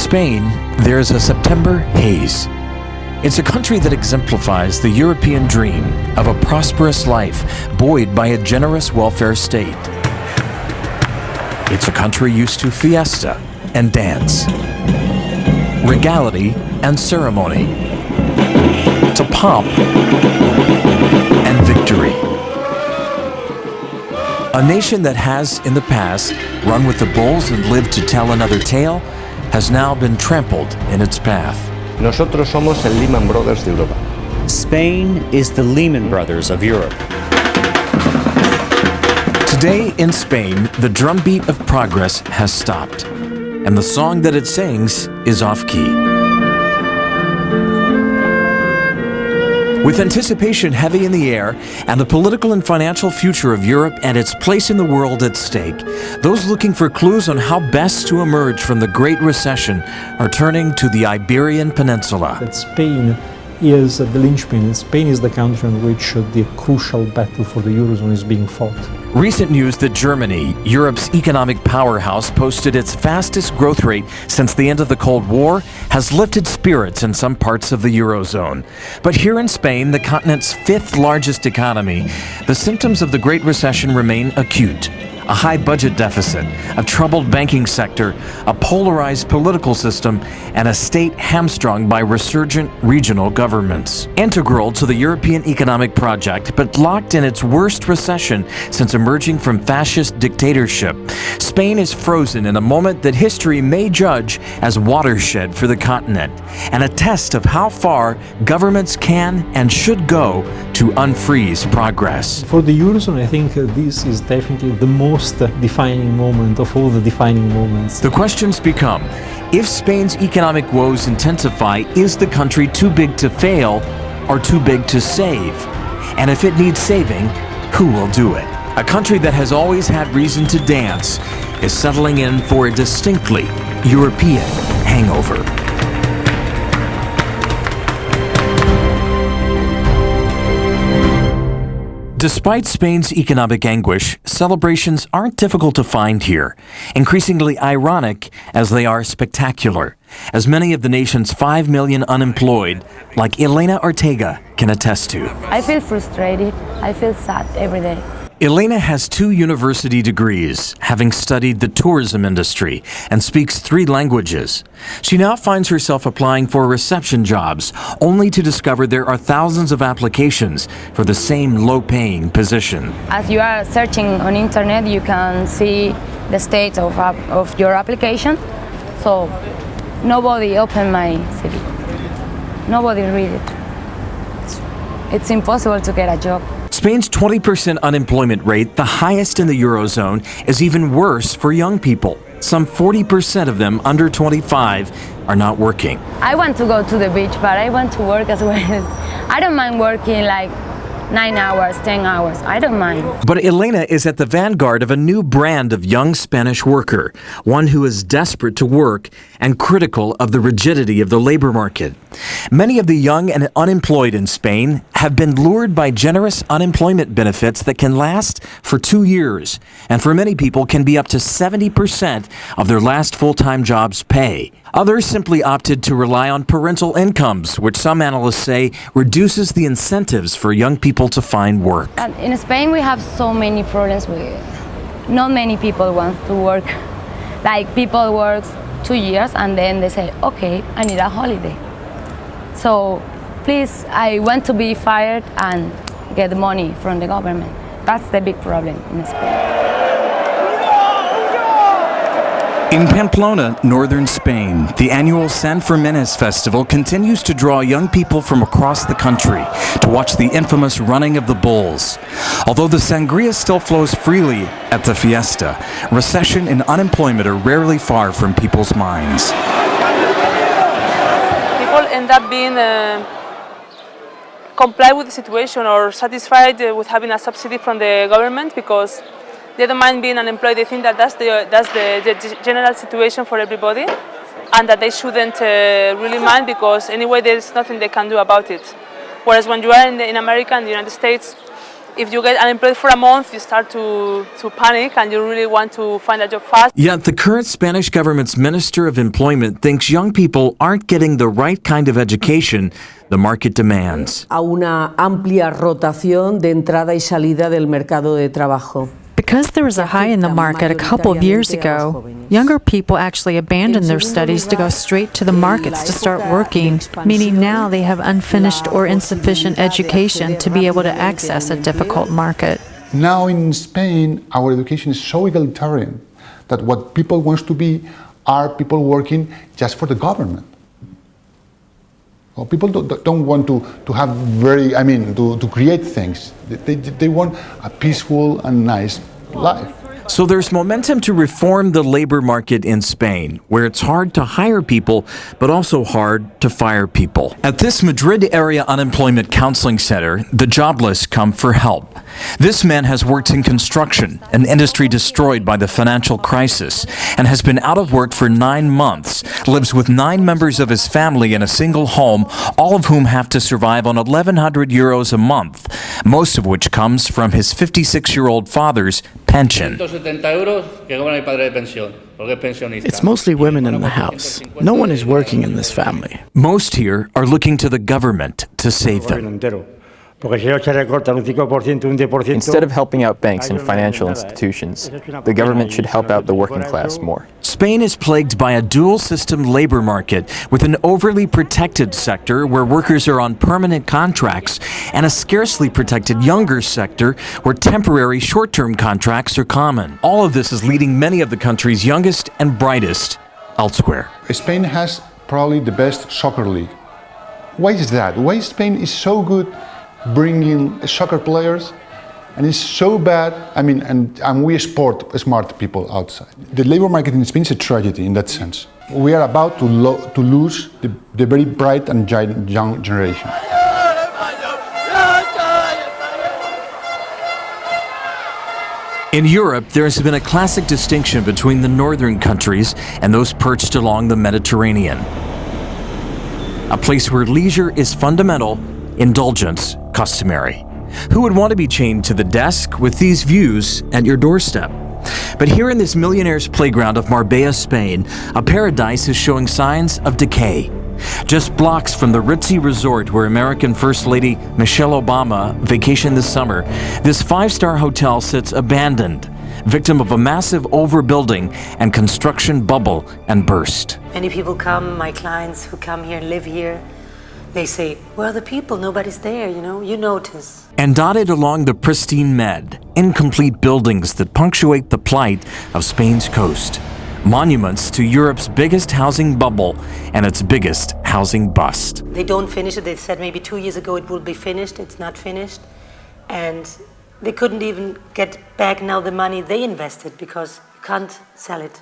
Spain, there's a September haze. It's a country that exemplifies the European dream of a prosperous life buoyed by a generous welfare state. It's a country used to fiesta and dance, regality and ceremony, to pomp and victory. A nation that has, in the past, run with the bulls and lived to tell another tale, has now been trampled in its path. Nosotros somos el Lehman Brothers de Europa. Spain is the Lehman Brothers of Europe. Today in Spain, the drumbeat of progress has stopped, and the song that it sings is off-key. With anticipation heavy in the air and the political and financial future of Europe and its place in the world at stake, those looking for clues on how best to emerge from the Great Recession are turning to the Iberian Peninsula. That Spain is the linchpin. Spain is the country in which the crucial battle for the Eurozone is being fought. Recent news that Germany, Europe's economic powerhouse, posted its fastest growth rate since the end of the Cold War, has lifted spirits in some parts of the Eurozone. But here in Spain, the continent's fifth largest economy, the symptoms of the Great Recession remain acute. A high budget deficit, a troubled banking sector, a polarized political system, and a state hamstrung by resurgent regional governments. Integral to the European economic project, but locked in its worst recession since emerging from fascist dictatorship, Spain is frozen in a moment that history may judge as watershed for the continent, and a test of how far governments can and should go to unfreeze progress. For the Eurozone, I think this is definitely the most defining moment of all the defining moments. The questions become, if Spain's economic woes intensify, is the country too big to fail or too big to save? And if it needs saving, who will do it? A country that has always had reason to dance is settling in for a distinctly European hangover. Despite Spain's economic anguish, celebrations aren't difficult to find here, increasingly ironic as they are spectacular, as many of the nation's 5 million unemployed, like Elena Ortega, can attest to. I feel frustrated. I feel sad every day. Elena has 2 university degrees, having studied the tourism industry, and speaks 3 languages. She now finds herself applying for reception jobs, only to discover there are thousands of applications for the same low-paying position. As you are searching on internet, you can see the state of your application. So nobody opened my CV. Nobody read it. It's impossible to get a job. Spain's 20% unemployment rate, the highest in the Eurozone, is even worse for young people. Some 40% of them under 25 are not working. I want to go to the beach, but I want to work as well. I don't mind working like 9 hours, 10 hours. I don't mind. But Elena is at the vanguard of a new brand of young Spanish worker, one who is desperate to work and critical of the rigidity of the labor market. Many of the young and unemployed in Spain have been lured by generous unemployment benefits that can last for 2 years, and for many people can be up to 70% of their last full-time job's pay. Others simply opted to rely on parental incomes, which some analysts say reduces the incentives for young people to find work. And in Spain, we have so many problems with. Not many people want to work. Like people work 2 years and then they say, okay, I need a holiday. So please, I want to be fired and get money from the government. That's the big problem in Spain. In Pamplona, northern Spain, the annual San Fermines festival continues to draw young people from across the country to watch the infamous running of the bulls. Although the sangria still flows freely at the fiesta, recession and unemployment are rarely far from people's minds. People end up being comply with the situation or satisfied with having a subsidy from the government because they don't mind being unemployed. They think that that's the general situation for everybody, and that they shouldn't really mind because anyway there's nothing they can do about it. Whereas when you are in America and the United States, if you get unemployed for a month, you start to panic and you really want to find a job fast. Yet the current Spanish government's Minister of Employment thinks young people aren't getting the right kind of education the market demands. A una amplia rotación de entrada y salida del mercado de trabajo. Because there was a high in the market a couple of years ago, younger people actually abandoned their studies to go straight to the markets to start working, meaning now they have unfinished or insufficient education to be able to access a difficult market. Now in Spain, our education is so egalitarian that what people want to be are people working just for the government. Well, people don't want to have to create things. They want a peaceful and nice life. So there's momentum to reform the labor market in Spain, where it's hard to hire people, but also hard to fire people. At this Madrid area unemployment counseling center, the jobless come for help. This man has worked in construction, an industry destroyed by the financial crisis, and has been out of work for 9 months, lives with 9 members of his family in a single home, all of whom have to survive on 1,100 euros a month, most of which comes from his 56-year-old father's pension. It's mostly women in the house. No one is working in this family. Most here are looking to the government to save them. Instead of helping out banks and financial institutions, the government should help out the working class more. Spain is plagued by a dual-system labor market with an overly protected sector where workers are on permanent contracts and a scarcely protected younger sector where temporary short-term contracts are common. All of this is leading many of the country's youngest and brightest elsewhere. Spain has probably the best soccer league. Why is that? Why Spain is so good bringing soccer players and it's so bad, and we export smart people outside. The labor market in Spain is a tragedy in that sense. We are about to lose the very bright and young generation. In Europe, there has been a classic distinction between the northern countries and those perched along the Mediterranean. A place where leisure is fundamental, indulgence customary. Who would want to be chained to the desk with these views at your doorstep? But here in this millionaire's playground of Marbella, Spain, a paradise is showing signs of decay. Just blocks from the ritzy resort where American First Lady Michelle Obama vacationed this summer, this 5-star hotel sits abandoned, victim of a massive overbuilding and construction bubble and burst. Many people come, my clients who come here and live here, they say, where are the people? Nobody's there, you notice. And dotted along the pristine Med, incomplete buildings that punctuate the plight of Spain's coast. Monuments to Europe's biggest housing bubble and its biggest housing bust. They don't finish it. They said maybe 2 years ago it will be finished. It's not finished. And they couldn't even get back now the money they invested because you can't sell it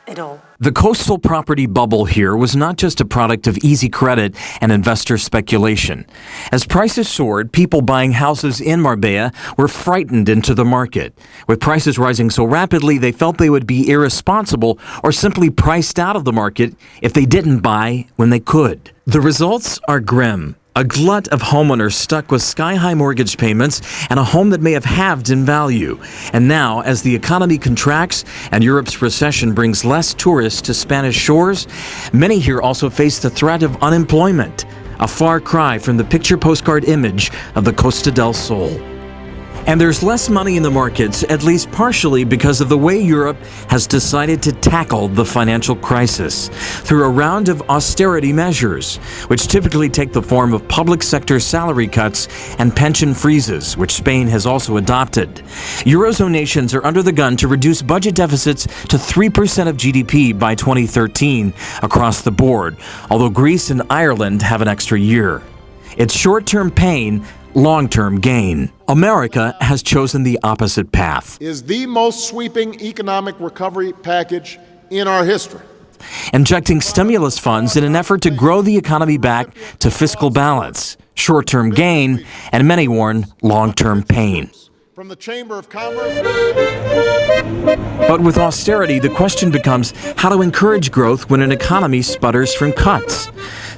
at all. The coastal property bubble here was not just a product of easy credit and investor speculation. As prices soared, people buying houses in Marbella were frightened into the market. With prices rising so rapidly, they felt they would be irresponsible or simply priced out of the market if they didn't buy when they could. The results are grim. A glut of homeowners stuck with sky-high mortgage payments and a home that may have halved in value. And now, as the economy contracts and Europe's recession brings less tourists to Spanish shores, many here also face the threat of unemployment, a far cry from the picture postcard image of the Costa del Sol. And there's less money in the markets, at least partially because of the way Europe has decided to tackle the financial crisis through a round of austerity measures, which typically take the form of public sector salary cuts and pension freezes, which Spain has also adopted. Eurozone nations are under the gun to reduce budget deficits to 3% of GDP by 2013 across the board, although Greece and Ireland have an extra year. It's short-term pain, long-term gain. America has chosen the opposite path. Is the most sweeping economic recovery package in our history. Injecting stimulus funds in an effort to grow the economy back to fiscal balance, short-term gain, and many warn long-term pain. From the Chamber of Commerce. But with austerity, the question becomes how to encourage growth when an economy sputters from cuts.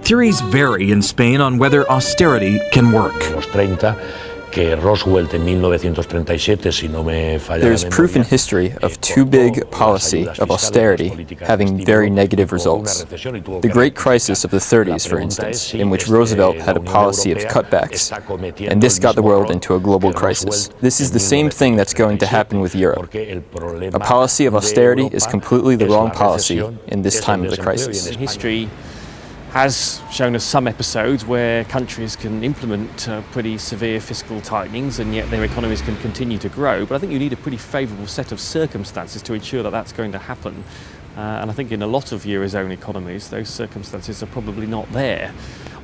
Theories vary in Spain on whether austerity can work. There's proof in history of too big a policy of austerity having very negative results. The Great Crisis of the 30s, for instance, in which Roosevelt had a policy of cutbacks, and this got the world into a global crisis. This is the same thing that's going to happen with Europe. A policy of austerity is completely the wrong policy in this time of the crisis. History has shown us some episodes where countries can implement pretty severe fiscal tightenings and yet their economies can continue to grow. But I think you need a pretty favourable set of circumstances to ensure that that's going to happen. And I think in a lot of Eurozone economies, those circumstances are probably not there.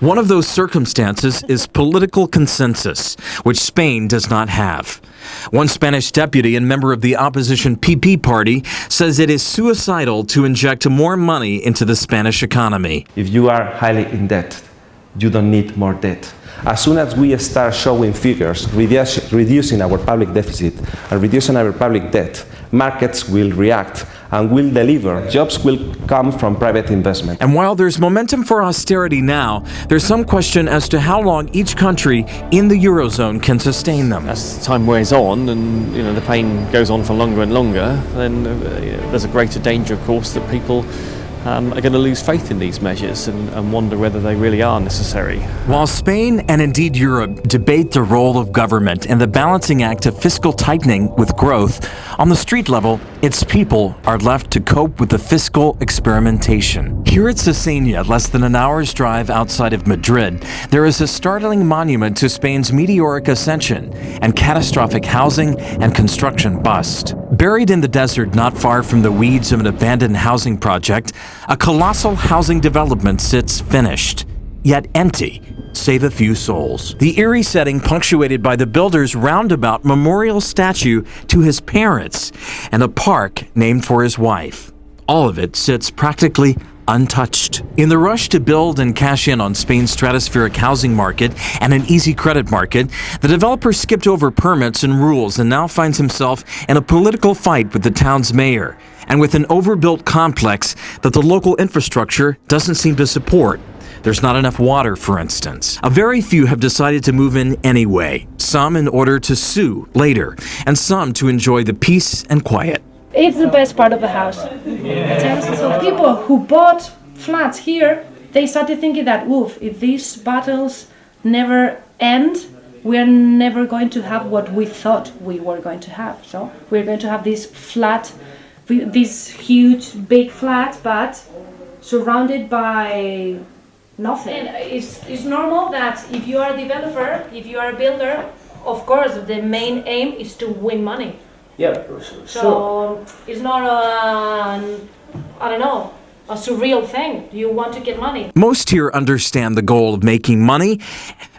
One of those circumstances is political consensus, which Spain does not have. One Spanish deputy and member of the opposition PP party says it is suicidal to inject more money into the Spanish economy. If you are highly in debt, you don't need more debt. As soon as we start showing figures, reducing our public deficit and reducing our public debt, markets will react and will deliver. Jobs will come from private investment. And while there's momentum for austerity now, there's some question as to how long each country in the Eurozone can sustain them. As time wears on and the pain goes on for longer and longer, then there's a greater danger, of course, that people are going to lose faith in these measures and wonder whether they really are necessary. While Spain and indeed Europe debate the role of government and the balancing act of fiscal tightening with growth, on the street level, its people are left to cope with the fiscal experimentation. Here at Cesena, less than an hour's drive outside of Madrid, there is a startling monument to Spain's meteoric ascension and catastrophic housing and construction bust. Buried in the desert not far from the weeds of an abandoned housing project, a colossal housing development sits finished, yet empty, save a few souls. The eerie setting punctuated by the builder's roundabout memorial statue to his parents and a park named for his wife. All of it sits practically untouched. In the rush to build and cash in on Spain's stratospheric housing market and an easy credit market, the developer skipped over permits and rules and now finds himself in a political fight with the town's mayor and with an overbuilt complex that the local infrastructure doesn't seem to support. There's not enough water, for instance. A very few have decided to move in anyway, some in order to sue later, and some to enjoy the peace and quiet. It's the best part of the house. So people who bought flats here, they started thinking that, oof, if these battles never end, we're never going to have what we thought we were going to have. So we're going to have this flat, this huge, big flat, but surrounded by nothing. And it's normal that if you are a developer, if you are a builder, of course, the main aim is to win money. Yeah, so it's not a surreal thing. You want to get money. Most here understand the goal of making money,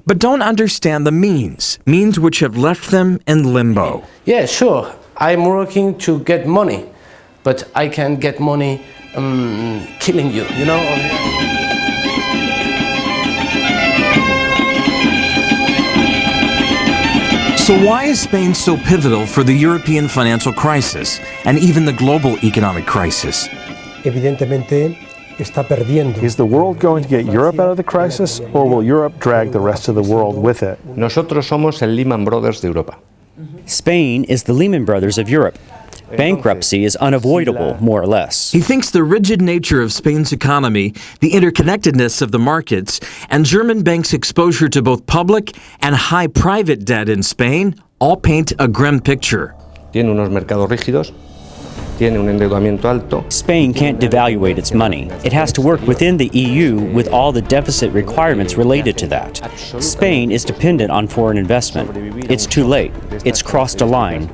but don't understand the means which have left them in limbo. Yeah, sure. I'm working to get money, but I can get money killing you, So why is Spain so pivotal for the European financial crisis and even the global economic crisis? Evidentemente, está perdiendo. Is the world going to get Europe out of the crisis, or will Europe drag the rest of the world with it? Nosotros somos el Lehman Brothers de Europa. Spain is the Lehman Brothers of Europe. Bankruptcy is unavoidable, more or less. He thinks the rigid nature of Spain's economy, the interconnectedness of the markets, and German banks' exposure to both public and high private debt in Spain all paint a grim picture. Tiene unos mercados rígidos. Tiene un endeudamiento alto. Spain can't devaluate its money. It has to work within the EU with all the deficit requirements related to that. Spain is dependent on foreign investment. It's too late. It's crossed a line.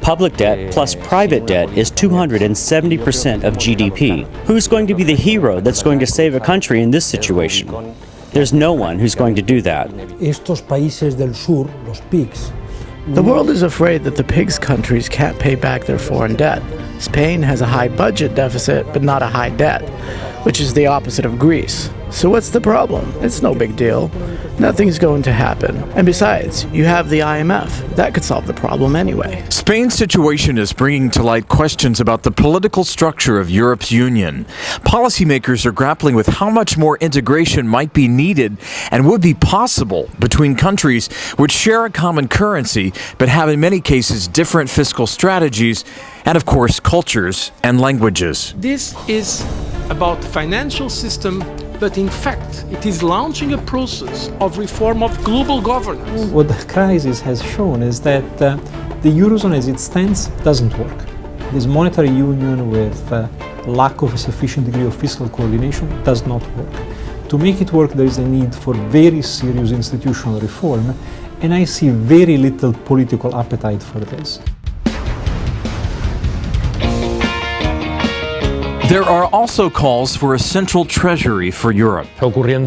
Public debt plus private debt is 270% of GDP. Who's going to be the hero that's going to save a country in this situation? There's no one who's going to do that. Estos países del sur, los PIGS. The world is afraid that the PIGS countries can't pay back their foreign debt. Spain has a high budget deficit, but not a high debt, which is the opposite of Greece. So what's the problem? It's no big deal. Nothing's going to happen. And besides, you have the IMF. That could solve the problem anyway. Spain's situation is bringing to light questions about the political structure of Europe's union. Policymakers are grappling with how much more integration might be needed and would be possible between countries which share a common currency but have in many cases different fiscal strategies and, of course, cultures and languages. This is about the financial system, but in fact, it is launching a process of reform of global governance. What the crisis has shown is that the Eurozone as it stands doesn't work. This monetary union with lack of a sufficient degree of fiscal coordination does not work. To make it work, there is a need for very serious institutional reform, and I see very little political appetite for this. There are also calls for a central treasury for Europe. Europe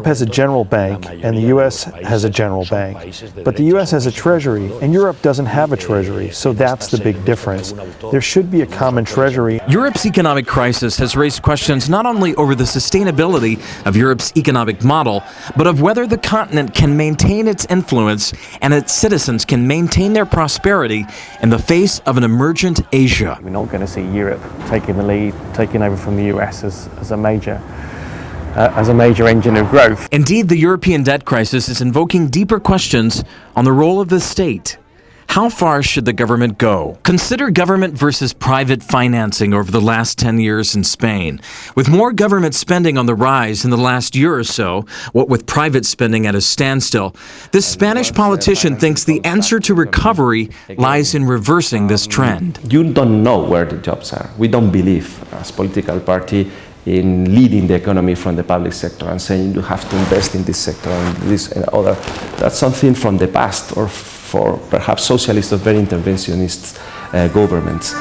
has a general bank, and the U.S. has a general bank. But the U.S. has a treasury, and Europe doesn't have a treasury, so that's the big difference. There should be a common treasury. Europe's economic crisis has raised questions not only over the sustainability of Europe's economic model, but of whether the continent can maintain its influence and its citizens can maintain their prosperity in the face of an emergent Asia. We're not going to see Europe taking the lead, taking over from the US as a major engine of growth. Indeed, the European debt crisis is invoking deeper questions on the role of the state. How far should the government go? Consider government versus private financing over the last 10 years in Spain. With more government spending on the rise in the last year or so, what with private spending at a standstill, this Spanish politician thinks the answer to recovery lies in reversing this trend. You don't know where the jobs are. We don't believe, as a political party, in leading the economy from the public sector and saying you have to invest in this sector and this and other. That's something from the past, or for perhaps socialist or very interventionist governments.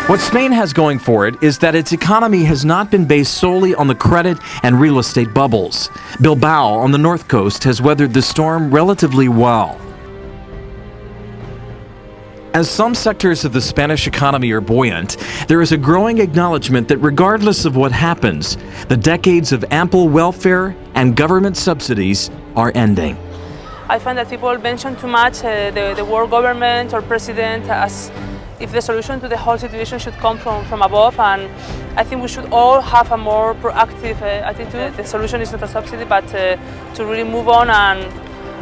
What Spain has going for it is that its economy has not been based solely on the credit and real estate bubbles. Bilbao on the north coast has weathered the storm relatively well. As some sectors of the Spanish economy are buoyant, there is a growing acknowledgement that regardless of what happens, the decades of ample welfare and government subsidies are ending. I find that people mention too much the world government or president as if the solution to the whole situation should come from above, and I think we should all have a more proactive attitude. The solution is not a subsidy, but to really move on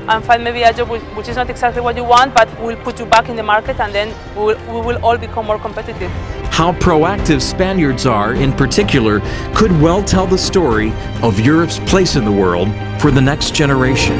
and find maybe a job which is not exactly what you want, but will put you back in the market, and then we will all become more competitive. How proactive Spaniards are, in particular, could well tell the story of Europe's place in the world for the next generation.